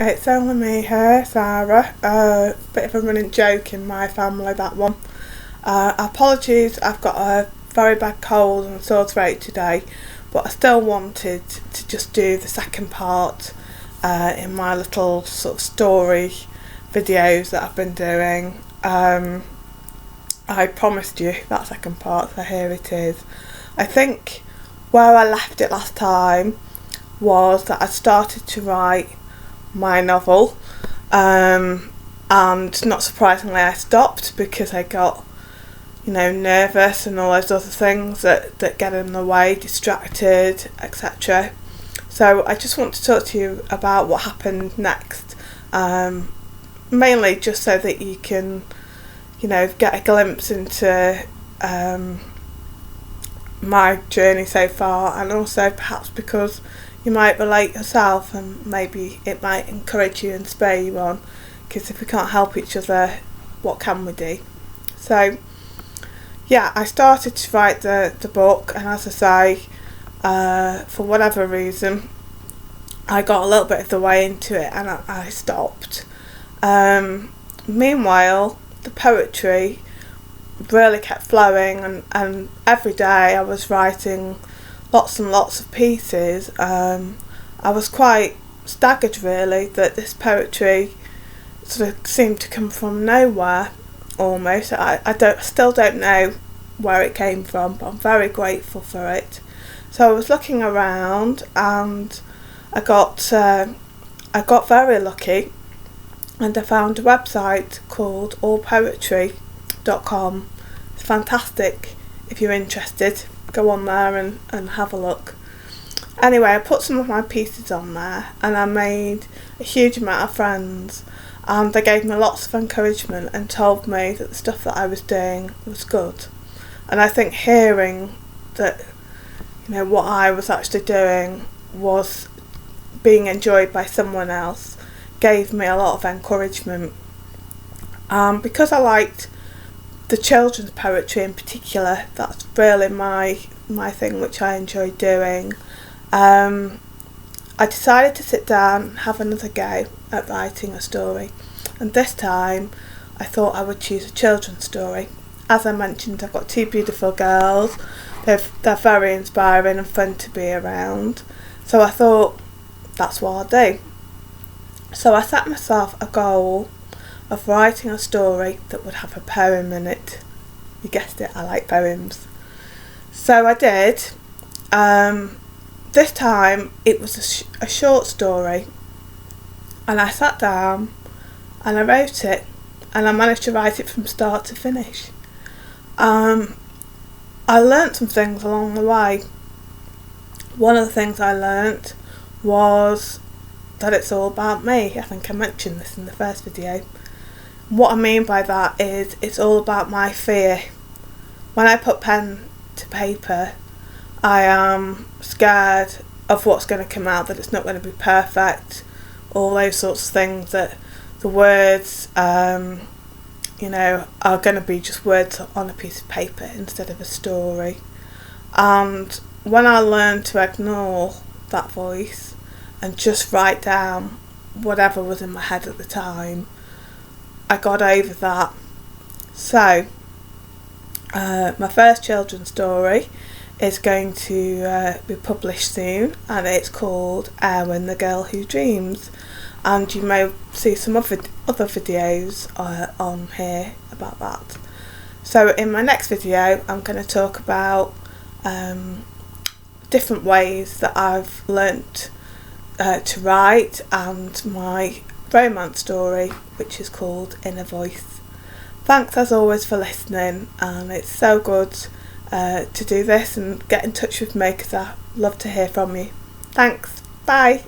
It's only me here, Sarah. Bit of a running joke in my family, that one. Apologies, I've got a very bad cold and sore throat today, but I still wanted to just do the second part in my little sort of story videos that I've been doing. I promised you that second part, so here it is. I think where I left it last time was that I started to write my novel, and not surprisingly I stopped because I got nervous and all those other things that get in the way, distracted, etc. So I just want to talk to you about what happened next, mainly just so that you can get a glimpse into my journey so far, and also perhaps because you might relate yourself and maybe it might encourage you and spur you on, because if we can't help each other, what can we do? So yeah, I started to write the book, and as I say, for whatever reason I got a little bit of the way into it and I stopped. Meanwhile, the poetry really kept flowing, and every day I was writing lots and lots of pieces. I was quite staggered really that this poetry sort of seemed to come from nowhere almost. I still don't know where it came from, but I'm very grateful for it. So I was looking around and I got very lucky, and I found a website called allpoetry.com. It's fantastic. If you're interested, go on there and have a look. Anyway, I put some of my pieces on there and I made a huge amount of friends, and they gave me lots of encouragement and told me that the stuff that I was doing was good. And I think hearing that what I was actually doing was being enjoyed by someone else gave me a lot of encouragement. Because I liked the children's poetry in particular, that's really my thing, which I enjoy doing. I decided to sit down and have another go at writing a story, and this time I thought I would choose a children's story. As I mentioned, I've got two beautiful girls. They're very inspiring and fun to be around, so I thought that's what I'll do. So I set myself a goal of writing a story that would have a poem in it. You guessed it, I like poems. So I did. This time it was a short story, and I sat down and I wrote it, and I managed to write it from start to finish. I learnt some things along the way. One of the things I learnt was that it's all about me. I think I mentioned this in the first video. What I mean by that is it's all about my fear. When I put pen to paper, I am scared of what's going to come out, that it's not going to be perfect, all those sorts of things, that the words are going to be just words on a piece of paper instead of a story. And when I learned to ignore that voice and just write down whatever was in my head at the time, I got over that. So my first children's story is going to be published soon, and it's called Erwin the Girl Who Dreams, and you may see some other videos on here about that. So in my next video I'm going to talk about different ways that I've learnt to write, and my romance story, which is called Inner Voice. Thanks as always for listening, and it's so good to do this and get in touch with me, because I love to hear from you. Thanks, bye.